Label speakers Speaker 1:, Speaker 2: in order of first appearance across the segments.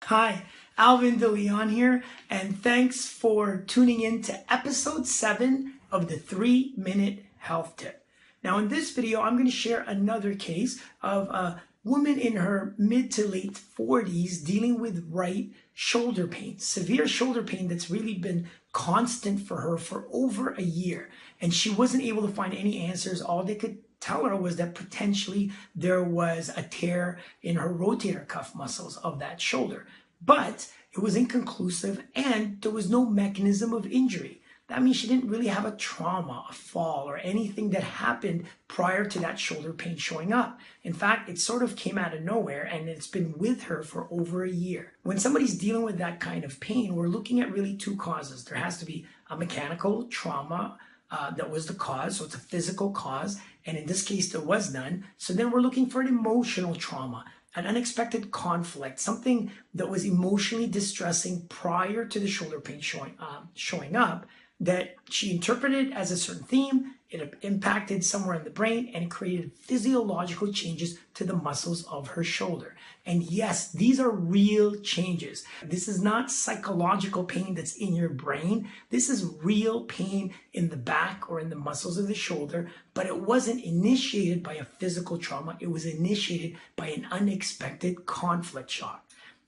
Speaker 1: Hi, Alvin here, and thanks for tuning in to episode 7 of the 3-Minute Health Tip. Now in this video, I'm going to share another case of a woman in her mid to late 40s dealing with right shoulder pain, severe shoulder pain that's really been constant for her for over a year. And she wasn't able to find any answers. All they could tell her was that potentially there was a tear in her rotator cuff muscles of that shoulder. But it was inconclusive and there was no mechanism of injury. That means she didn't really have a trauma, a fall, or anything that happened prior to that shoulder pain showing up. In fact, it sort of came out of nowhere and it's been with her for over a year. When somebody's dealing with that kind of pain, we're looking at really two causes. There has to be a mechanical trauma that was the cause, so it's a physical cause, and in this case there was none. So then we're looking for an emotional trauma, an unexpected conflict, something that was emotionally distressing prior to the shoulder pain showing up, that she interpreted as a certain theme, it impacted somewhere in the brain, and it created physiological changes to the muscles of her shoulder. And yes, these are real changes. This is not psychological pain that's in your brain. This is real pain in the back or in the muscles of the shoulder, but it wasn't initiated by a physical trauma. It was initiated by an unexpected conflict shock.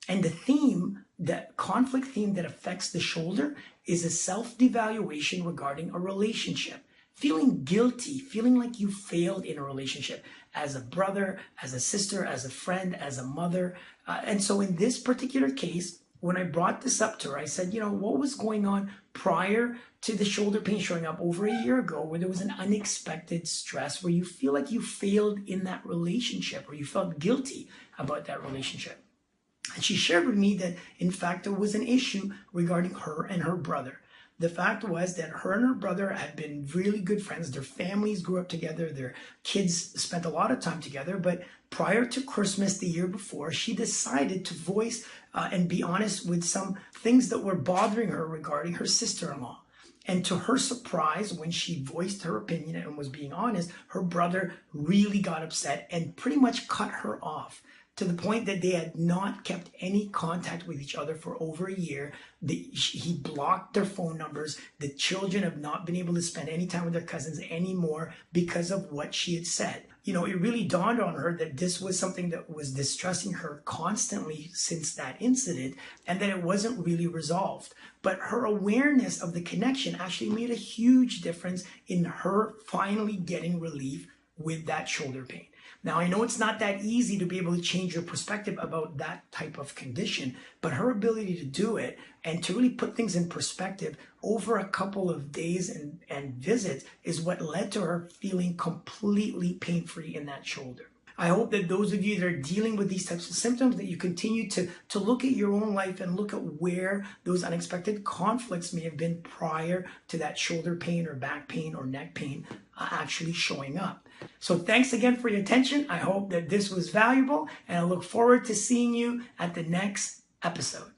Speaker 1: And the theme, the conflict theme that affects the shoulder, is a self-devaluation regarding a relationship. Feeling guilty, feeling like you failed in a relationship as a brother, as a sister, as a friend, as a mother. And so in this particular case, when I brought this up to her, I said, what was going on prior to the shoulder pain showing up over a year ago, where there was an unexpected stress, where you feel like you failed in that relationship, or you felt guilty about that relationship. And she shared with me that, in fact, there was an issue regarding her and her brother. The fact was that her and her brother had been really good friends. Their families grew up together. Their kids spent a lot of time together. But prior to Christmas the year before, she decided to voice and be honest with some things that were bothering her regarding her sister-in-law. And to her surprise, when she voiced her opinion and was being honest, her brother really got upset and pretty much cut her off, to the point that they had not kept any contact with each other for over a year. He blocked their phone numbers. The children have not been able to spend any time with their cousins anymore because of what she had said. It really dawned on her that this was something that was distressing her constantly since that incident, and that it wasn't really resolved. But her awareness of the connection actually made a huge difference in her finally getting relief with that shoulder pain. Now, I know it's not that easy to be able to change your perspective about that type of condition, but her ability to do it and to really put things in perspective over a couple of days and visits is what led to her feeling completely pain-free in that shoulder. I hope that those of you that are dealing with these types of symptoms, that you continue to look at your own life and look at where those unexpected conflicts may have been prior to that shoulder pain or back pain or neck pain actually showing up. So thanks again for your attention. I hope that this was valuable, and I look forward to seeing you at the next episode.